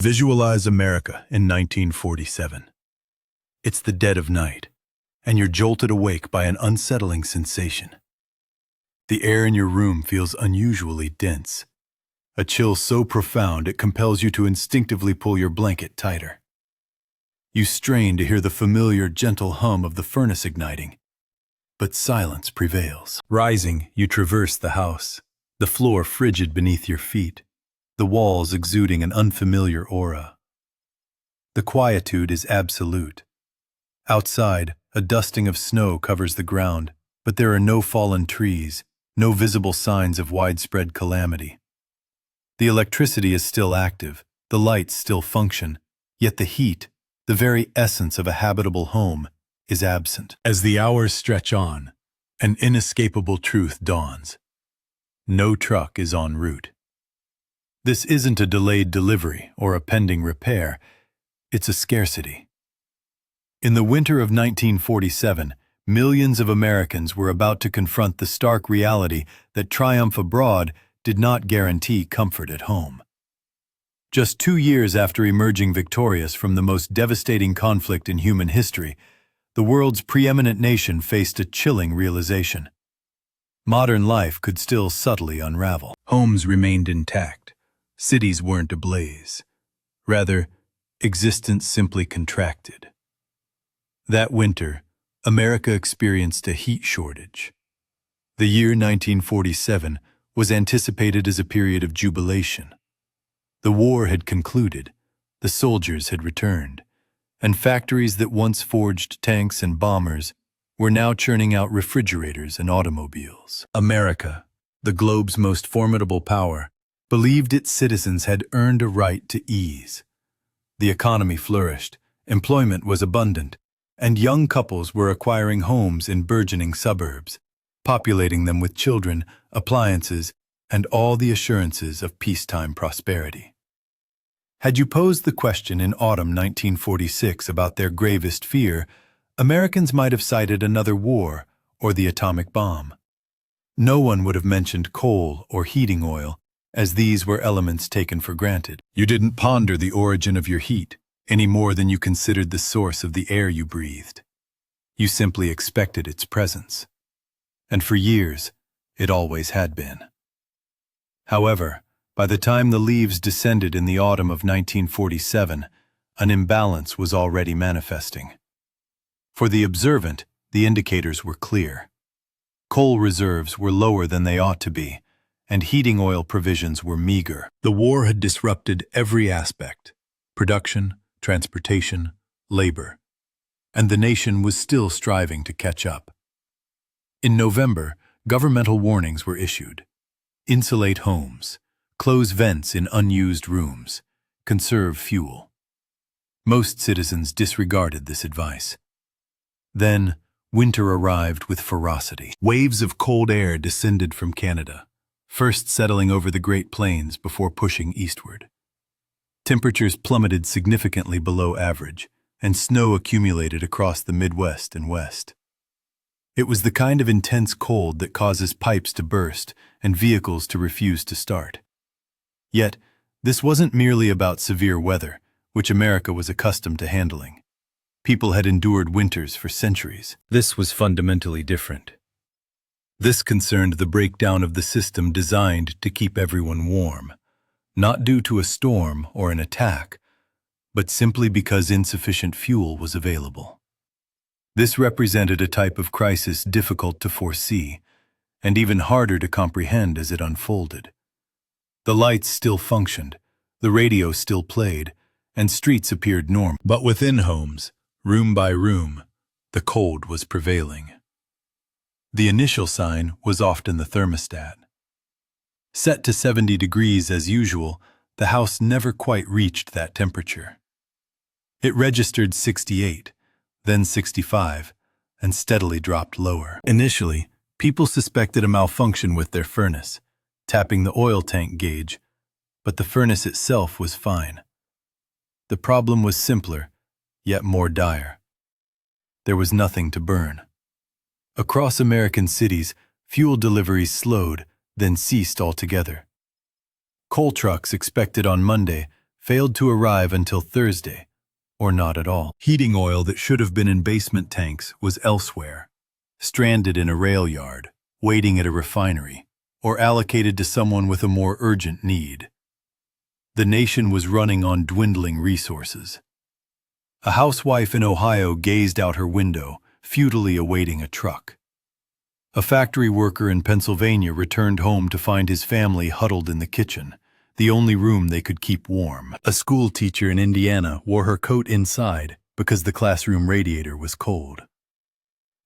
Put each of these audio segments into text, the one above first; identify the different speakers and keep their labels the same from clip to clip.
Speaker 1: Visualize America in 1947. It's the dead of night, and you're jolted awake by an unsettling sensation. The air in your room feels unusually dense, a chill so profound it compels you to instinctively pull your blanket tighter. You strain to hear the familiar, gentle hum of the furnace igniting, but silence prevails. Rising, you traverse the house, the floor frigid beneath your feet, the walls exuding an unfamiliar aura. The quietude is absolute. Outside, a dusting of snow covers the ground, but there are no fallen trees, no visible signs of widespread calamity. The electricity is still active, the lights still function, yet the heat, the very essence of a habitable home, is absent. As the hours stretch on, an inescapable truth dawns. No truck is en route. This isn't a delayed delivery or a pending repair, it's a scarcity. In the winter of 1947, millions of Americans were about to confront the stark reality that triumph abroad did not guarantee comfort at home. Just 2 years after emerging victorious from the most devastating conflict in human history, the world's preeminent nation faced a chilling realization. Modern life could still subtly unravel. Homes remained intact. Cities weren't ablaze. Rather, existence simply contracted. That winter, America experienced a heat shortage. The year 1947 was anticipated as a period of jubilation. The war had concluded, the soldiers had returned, and factories that once forged tanks and bombers were now churning out refrigerators and automobiles. America, the globe's most formidable power, believed its citizens had earned a right to ease. The economy flourished, employment was abundant, and young couples were acquiring homes in burgeoning suburbs, populating them with children, appliances, and all the assurances of peacetime prosperity. Had you posed the question in autumn 1946 about their gravest fear, Americans might have cited another war or the atomic bomb. No one would have mentioned coal or heating oil, as these were elements taken for granted. You didn't ponder the origin of your heat, any more than you considered the source of the air you breathed. You simply expected its presence. And for years, it always had been. However, by the time the leaves descended in the autumn of 1947, an imbalance was already manifesting. For the observant, the indicators were clear. Coal reserves were lower than they ought to be, and heating oil provisions were meager. The war had disrupted every aspect: production, transportation, labor, and the nation was still striving to catch up. In November, governmental warnings were issued. Insulate homes, close vents in unused rooms, conserve fuel. Most citizens disregarded this advice. Then, winter arrived with ferocity. Waves of cold air descended from Canada, first settling over the Great Plains before pushing eastward. Temperatures plummeted significantly below average, and snow accumulated across the Midwest and West. It was the kind of intense cold that causes pipes to burst and vehicles to refuse to start. Yet, this wasn't merely about severe weather, which America was accustomed to handling. People had endured winters for centuries. This was fundamentally different. This concerned the breakdown of the system designed to keep everyone warm, not due to a storm or an attack, but simply because insufficient fuel was available. This represented a type of crisis difficult to foresee, and even harder to comprehend as it unfolded. The lights still functioned, the radio still played, and streets appeared normal. But within homes, room by room, the cold was prevailing. The initial sign was often the thermostat. Set to 70 degrees as usual, the house never quite reached that temperature. It registered 68, then 65, and steadily dropped lower. Initially, people suspected a malfunction with their furnace, tapping the oil tank gauge, but the furnace itself was fine. The problem was simpler, yet more dire. There was nothing to burn. Across American cities, fuel deliveries slowed, then ceased altogether. Coal trucks expected on Monday failed to arrive until Thursday, or not at all. Heating oil that should have been in basement tanks was elsewhere, stranded in a rail yard, waiting at a refinery, or allocated to someone with a more urgent need. The nation was running on dwindling resources. A housewife in Ohio gazed out her window, futilely awaiting a truck. A factory worker in Pennsylvania returned home to find his family huddled in the kitchen, the only room they could keep warm. A school teacher in Indiana wore her coat inside because the classroom radiator was cold.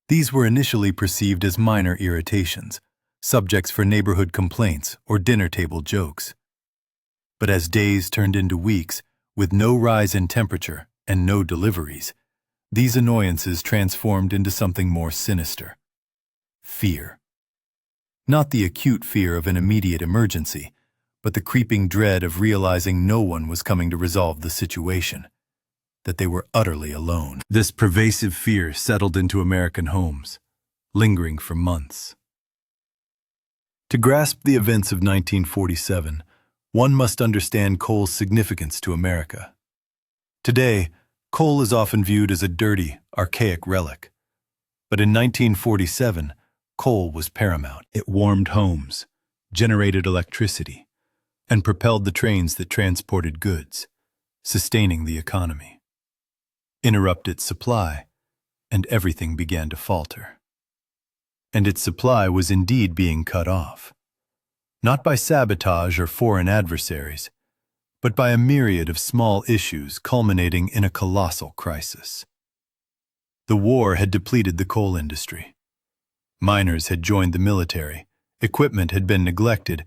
Speaker 1: These were initially perceived as minor irritations, subjects for neighborhood complaints or dinner table jokes. But as days turned into weeks, with no rise in temperature and no deliveries, these annoyances transformed into something more sinister. Fear. Not the acute fear of an immediate emergency, but the creeping dread of realizing no one was coming to resolve the situation, that they were utterly alone. This pervasive fear settled into American homes, lingering for months. To grasp the events of 1947, one must understand coal's significance to America. Today, coal is often viewed as a dirty, archaic relic. But in 1947, coal was paramount. It warmed homes, generated electricity, and propelled the trains that transported goods, sustaining the economy. Interrupt its supply, and everything began to falter. And its supply was indeed being cut off, not by sabotage or foreign adversaries, but by a myriad of small issues culminating in a colossal crisis. The war had depleted the coal industry. Miners had joined the military, equipment had been neglected,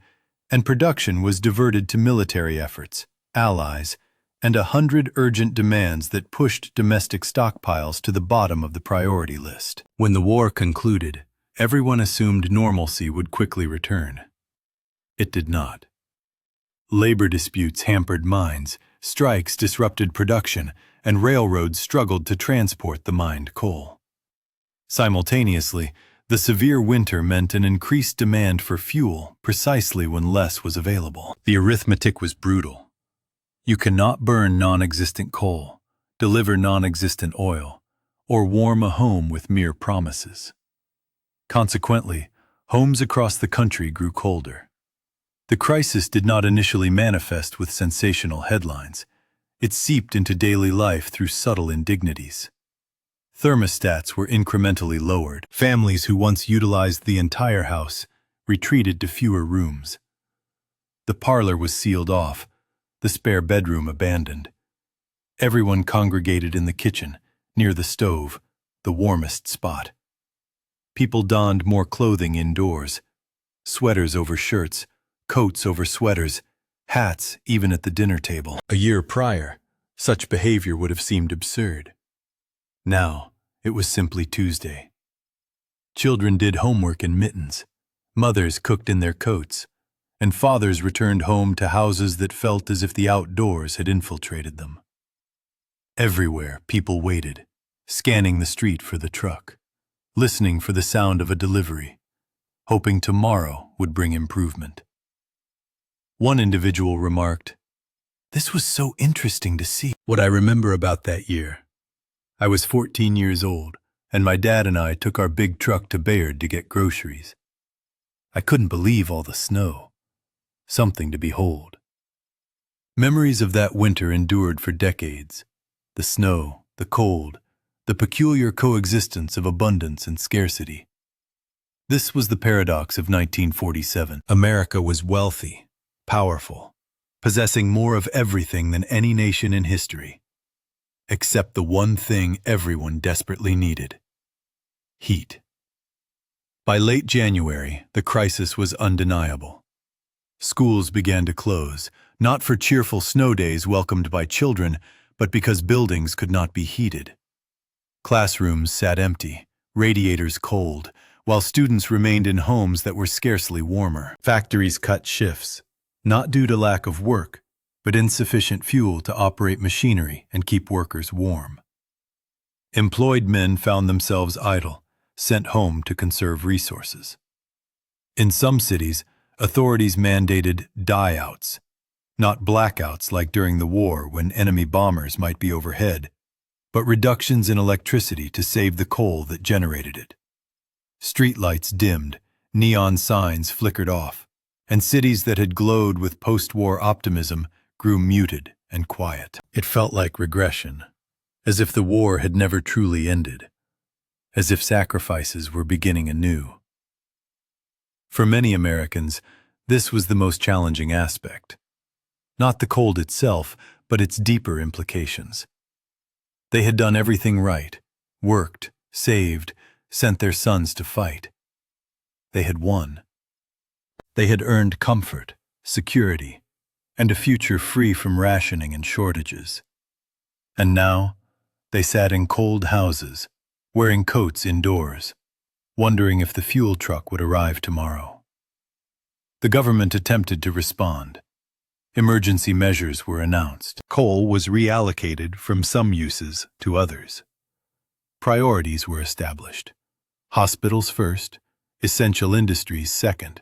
Speaker 1: and production was diverted to military efforts, allies, and 100 urgent demands that pushed domestic stockpiles to the bottom of the priority list. When the war concluded, everyone assumed normalcy would quickly return. It did not. Labor disputes hampered mines, strikes disrupted production, and railroads struggled to transport the mined coal. Simultaneously, the severe winter meant an increased demand for fuel precisely when less was available. The arithmetic was brutal. You cannot burn non-existent coal, deliver non-existent oil, or warm a home with mere promises. Consequently, homes across the country grew colder. The crisis did not initially manifest with sensational headlines. It seeped into daily life through subtle indignities. Thermostats were incrementally lowered. Families who once utilized the entire house retreated to fewer rooms. The parlor was sealed off, the spare bedroom abandoned. Everyone congregated in the kitchen, near the stove, the warmest spot. People donned more clothing indoors, sweaters over shirts, coats over sweaters, hats even at the dinner table. A year prior, such behavior would have seemed absurd. Now, it was simply Tuesday. Children did homework in mittens, mothers cooked in their coats, and fathers returned home to houses that felt as if the outdoors had infiltrated them. Everywhere, people waited, scanning the street for the truck, listening for the sound of a delivery, hoping tomorrow would bring improvement. One individual remarked, "This was so interesting to see." What I remember about that year: I was 14 years old, and my dad and I took our big truck to Bayard to get groceries. I couldn't believe all the snow. Something to behold. Memories of that winter endured for decades. The snow, the cold, the peculiar coexistence of abundance and scarcity. This was the paradox of 1947. America was wealthy, powerful, possessing more of everything than any nation in history. Except the one thing everyone desperately needed: heat. By late January, the crisis was undeniable. Schools began to close, not for cheerful snow days welcomed by children, but because buildings could not be heated. Classrooms sat empty, radiators cold, while students remained in homes that were scarcely warmer. Factories cut shifts, not due to lack of work, but insufficient fuel to operate machinery and keep workers warm. Employed men found themselves idle, sent home to conserve resources. In some cities, authorities mandated die-outs, Not blackouts like during the war when enemy bombers might be overhead, but reductions in electricity to save the coal that generated it. Streetlights dimmed, neon signs flickered off, and cities that had glowed with post-war optimism grew muted and quiet. It felt like regression, as if the war had never truly ended, as if sacrifices were beginning anew. For many Americans, this was the most challenging aspect. Not the cold itself, but its deeper implications. They had done everything right, worked, saved, sent their sons to fight. They had won. They had earned comfort, security, and a future free from rationing and shortages. And now, they sat in cold houses, wearing coats indoors, wondering if the fuel truck would arrive tomorrow. The government attempted to respond. Emergency measures were announced. Coal was reallocated from some uses to others. Priorities were established. Hospitals first, essential industries second,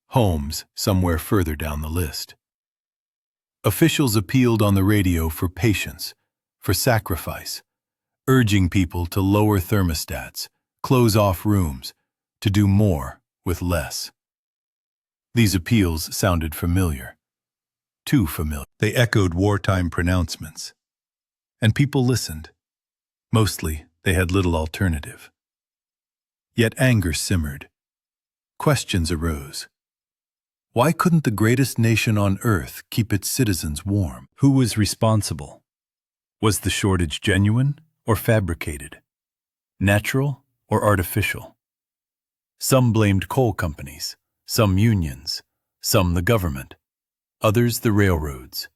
Speaker 1: homes somewhere further down the list. Officials appealed on the radio for patience, for sacrifice, urging people to lower thermostats, close off rooms, to do more with less. These appeals sounded familiar. Too familiar. They echoed wartime pronouncements. And people listened. Mostly, they had little alternative. Yet anger simmered. Questions arose. Why couldn't the greatest nation on earth keep its citizens warm? Who was responsible? Was the shortage genuine or fabricated? Natural or artificial? Some blamed coal companies, some unions, some the government. Others the railroads.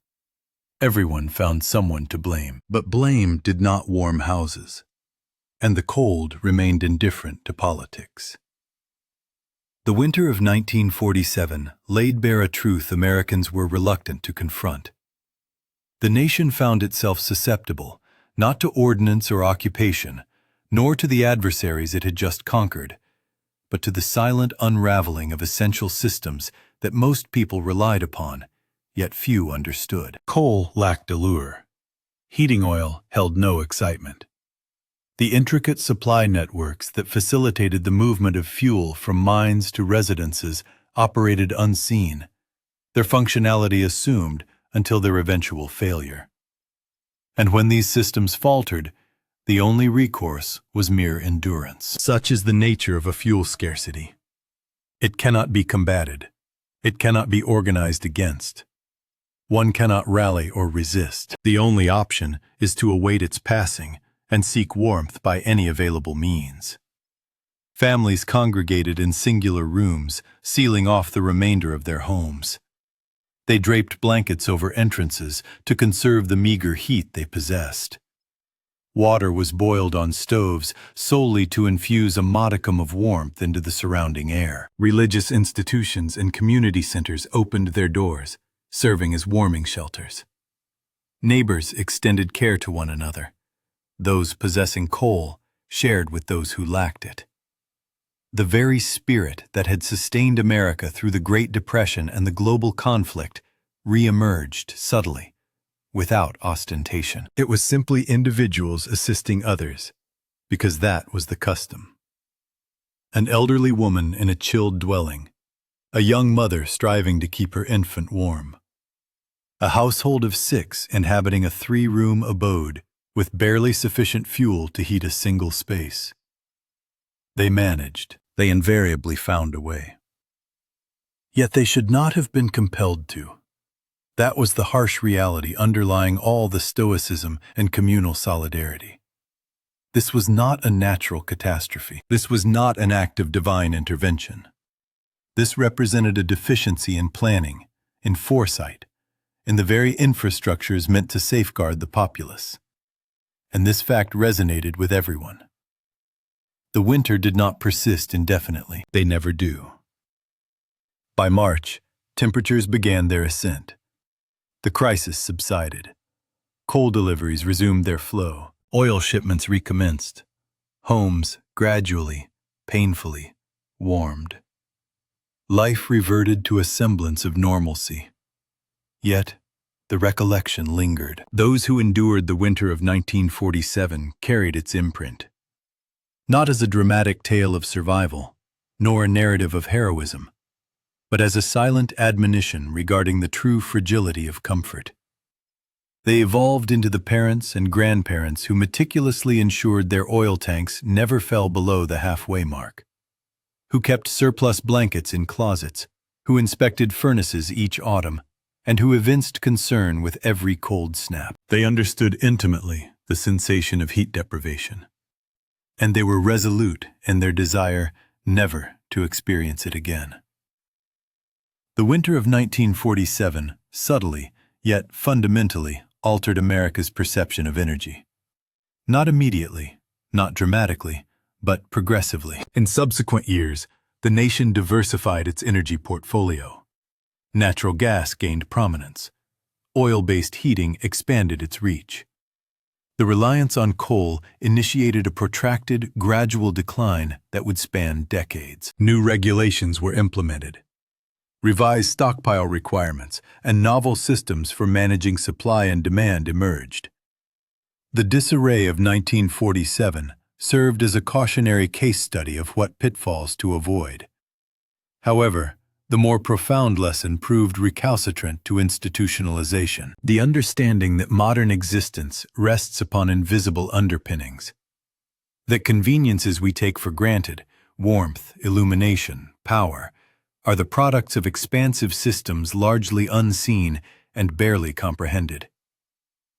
Speaker 1: Everyone found someone to blame. But blame did not warm houses, and the cold remained indifferent to politics. The winter of 1947 laid bare a truth Americans were reluctant to confront. The nation found itself susceptible, not to ordnance or occupation, nor to the adversaries it had just conquered, but to the silent unraveling of essential systems that most people relied upon, yet few understood. Coal lacked allure. Heating oil held no excitement. The intricate supply networks that facilitated the movement of fuel from mines to residences operated unseen, their functionality assumed until their eventual failure. And when these systems faltered, the only recourse was mere endurance. Such is the nature of a fuel scarcity. It cannot be combated. It cannot be organized against. One cannot rally or resist. The only option is to await its passing and seek warmth by any available means. Families congregated in singular rooms, sealing off the remainder of their homes. They draped blankets over entrances to conserve the meager heat they possessed. Water was boiled on stoves solely to infuse a modicum of warmth into the surrounding air. Religious institutions and community centers opened their doors, serving as warming shelters. Neighbors extended care to one another. Those possessing coal shared with those who lacked it. The very spirit that had sustained America through the Great Depression and the global conflict re-emerged subtly, without ostentation. It was simply individuals assisting others, because that was the custom. An elderly woman in a chilled dwelling, a young mother striving to keep her infant warm. A household of 6 inhabiting a 3-room abode with barely sufficient fuel to heat a single space. They managed. They invariably found a way. Yet they should not have been compelled to. That was the harsh reality underlying all the stoicism and communal solidarity. This was not a natural catastrophe. This was not an act of divine intervention. This represented a deficiency in planning, in foresight, in the very infrastructures meant to safeguard the populace. And this fact resonated with everyone. The winter did not persist indefinitely. They never do. By March, temperatures began their ascent. The crisis subsided. Coal deliveries resumed their flow. Oil shipments recommenced. Homes gradually, painfully, warmed. Life reverted to a semblance of normalcy. Yet, the recollection lingered. Those who endured the winter of 1947 carried its imprint. Not as a dramatic tale of survival, nor a narrative of heroism, but as a silent admonition regarding the true fragility of comfort. They evolved into the parents and grandparents who meticulously ensured their oil tanks never fell below the halfway mark, who kept surplus blankets in closets, who inspected furnaces each autumn, and who evinced concern with every cold snap. They understood intimately the sensation of heat deprivation, and they were resolute in their desire never to experience it again. The winter of 1947 subtly, yet fundamentally, altered America's perception of energy. Not immediately, not dramatically, but progressively. In subsequent years, the nation diversified its energy portfolio. Natural gas gained prominence. Oil-based heating expanded its reach. The reliance on coal initiated a protracted, gradual decline that would span decades. New regulations were implemented. Revised stockpile requirements and novel systems for managing supply and demand emerged. The disarray of 1947 served as a cautionary case study of what pitfalls to avoid. However, the more profound lesson proved recalcitrant to institutionalization, the understanding that modern existence rests upon invisible underpinnings, that conveniences we take for granted, warmth, illumination, power, are the products of expansive systems largely unseen and barely comprehended.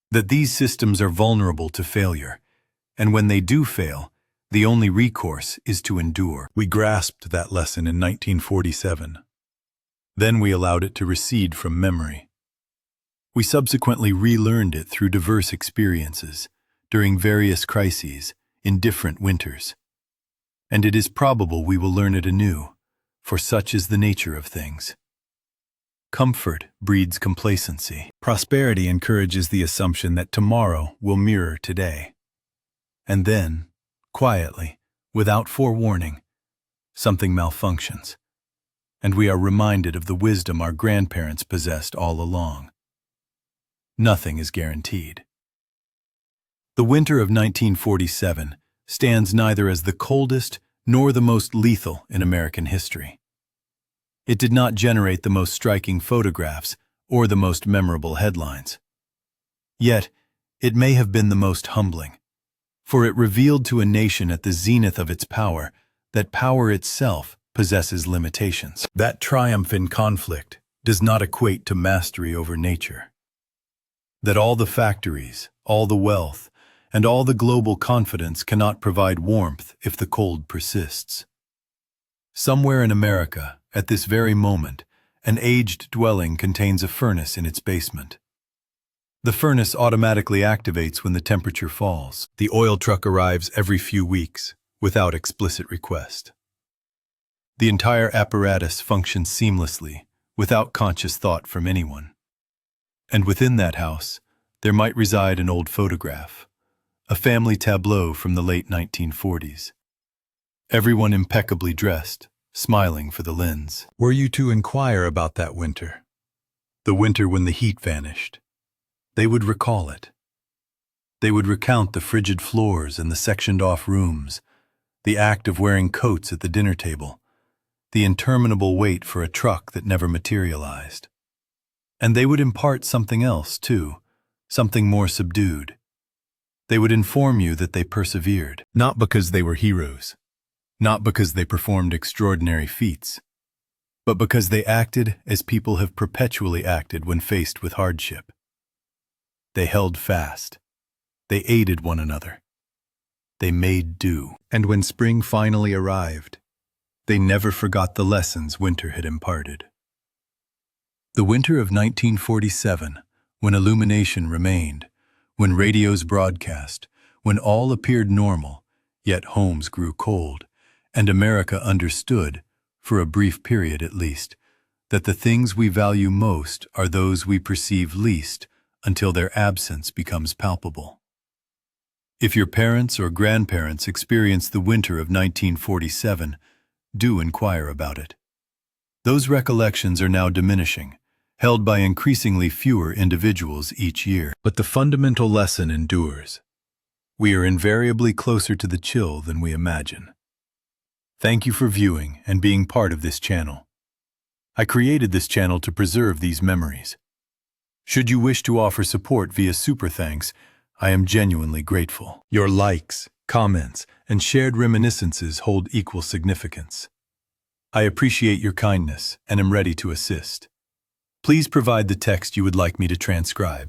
Speaker 1: That these systems are vulnerable to failure, and when they do fail, the only recourse is to endure. We grasped that lesson in 1947. Then we allowed it to recede from memory. We subsequently relearned it through diverse experiences, during various crises, in different winters. And it is probable we will learn it anew, for such is the nature of things. Comfort breeds complacency. Prosperity encourages the assumption that tomorrow will mirror today. And then, quietly, without forewarning, something malfunctions, and we are reminded of the wisdom our grandparents possessed all along. Nothing is guaranteed. The winter of 1947 stands neither as the coldest nor the most lethal in American history. It did not generate the most striking photographs or the most memorable headlines. Yet, it may have been the most humbling, for it revealed to a nation at the zenith of its power that power itself possesses limitations. That triumph in conflict does not equate to mastery over nature. That all the factories, all the wealth, and all the global confidence cannot provide warmth if the cold persists. Somewhere in America, at this very moment, an aged dwelling contains a furnace in its basement. The furnace automatically activates when the temperature falls. The oil truck arrives every few weeks, without explicit request. The entire apparatus functions seamlessly, without conscious thought from anyone. And within that house, there might reside an old photograph, a family tableau from the late 1940s. Everyone impeccably dressed, smiling for the lens. Were you to inquire about that winter? The winter when the heat vanished. They would recall it. They would recount the frigid floors and the sectioned-off rooms, the act of wearing coats at the dinner table, the interminable wait for a truck that never materialized. And they would impart something else, too, something more subdued. They would inform you that they persevered, not because they were heroes, not because they performed extraordinary feats, but because they acted as people have perpetually acted when faced with hardship. They held fast. They aided one another. They made do. And when spring finally arrived, they never forgot the lessons winter had imparted. The winter of 1947, when illumination remained, when radios broadcast, when all appeared normal, yet homes grew cold, and America understood, for a brief period at least, that the things we value most are those we perceive least until their absence becomes palpable. If your parents or grandparents experienced the winter of 1947, do inquire about it. Those recollections are now diminishing, held by increasingly fewer individuals each year. But the fundamental lesson endures. We are invariably closer to the chill than we imagine. Thank you for viewing and being part of this channel. I created this channel to preserve these memories. Should you wish to offer support via Super Thanks, I am genuinely grateful. Your likes, comments, and shared reminiscences hold equal significance. I appreciate your kindness and am ready to assist. Please provide the text you would like me to transcribe.